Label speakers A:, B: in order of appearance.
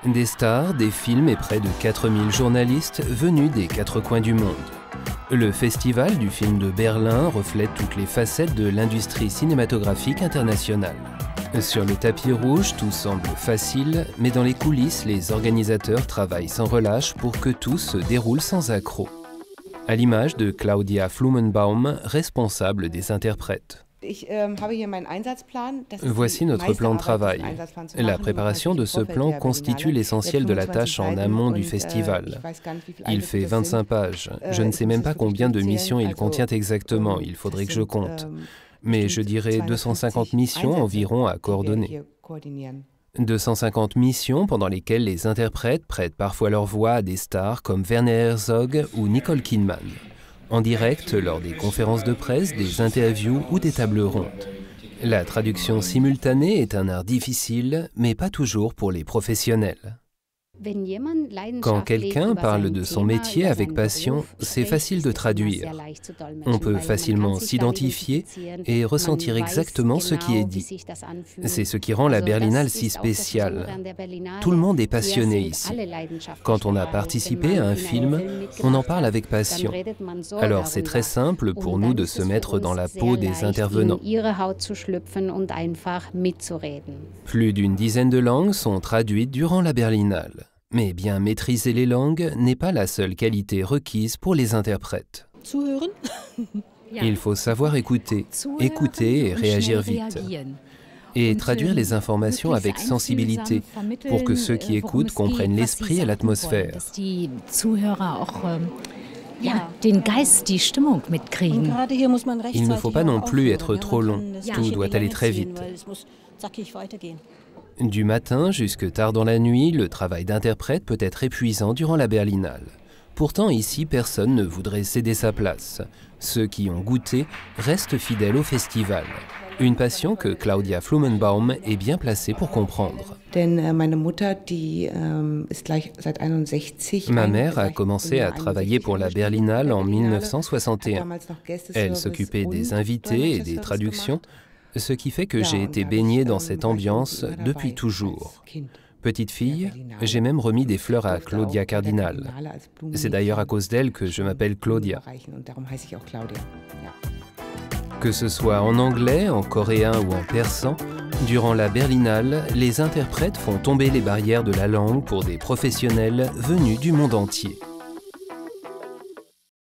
A: Des stars, des films et près de 4000 journalistes venus des quatre coins du monde. Le Festival du film de Berlin reflète toutes les facettes de l'industrie cinématographique internationale. Sur le tapis rouge, tout semble facile, mais dans les coulisses, les organisateurs travaillent sans relâche pour que tout se déroule sans accroc. À l'image de Claudia Flummenbaum, responsable des interprètes. Voici notre plan de travail. La préparation de ce plan constitue l'essentiel de la tâche en amont du festival. Il fait 25 pages. Je ne sais même pas combien de missions il contient exactement, il faudrait que je compte. Mais je dirais 250 missions environ à coordonner. 250 missions pendant lesquelles les interprètes prêtent parfois leur voix à des stars comme Werner Herzog ou Nicole Kidman, en direct lors des conférences de presse, des interviews ou des tables rondes. La traduction simultanée est un art difficile, mais pas toujours pour les professionnels. Quand quelqu'un parle de son métier avec passion, c'est facile de traduire. On peut facilement s'identifier et ressentir exactement ce qui est dit. C'est ce qui rend la Berlinale si spéciale. Tout le monde est passionné ici. Quand on a participé à un film, on en parle avec passion. Alors c'est très simple pour nous de se mettre dans la peau des intervenants. Plus d'une dizaine de langues sont traduites durant la Berlinale. Mais bien maîtriser les langues n'est pas la seule qualité requise pour les interprètes. Il faut savoir écouter et réagir vite. Et traduire les informations avec sensibilité pour que ceux qui écoutent comprennent l'esprit et l'atmosphère. Il ne faut pas non plus être trop long, tout doit aller très vite. Du matin jusque tard dans la nuit, le travail d'interprète peut être épuisant durant la Berlinale. Pourtant ici, personne ne voudrait céder sa place. Ceux qui ont goûté restent fidèles au festival. Une passion que Claudia Flummenbaum est bien placée pour comprendre. Ma mère a commencé à travailler pour la Berlinale en 1961. Elle s'occupait des invités et des traductions, ce qui fait que j'ai été baignée dans cette ambiance depuis toujours. Petite fille, j'ai même remis des fleurs à Claudia Cardinal. C'est d'ailleurs à cause d'elle que je m'appelle Claudia. Que ce soit en anglais, en coréen ou en persan, durant la Berlinale, les interprètes font tomber les barrières de la langue pour des professionnels venus du monde entier.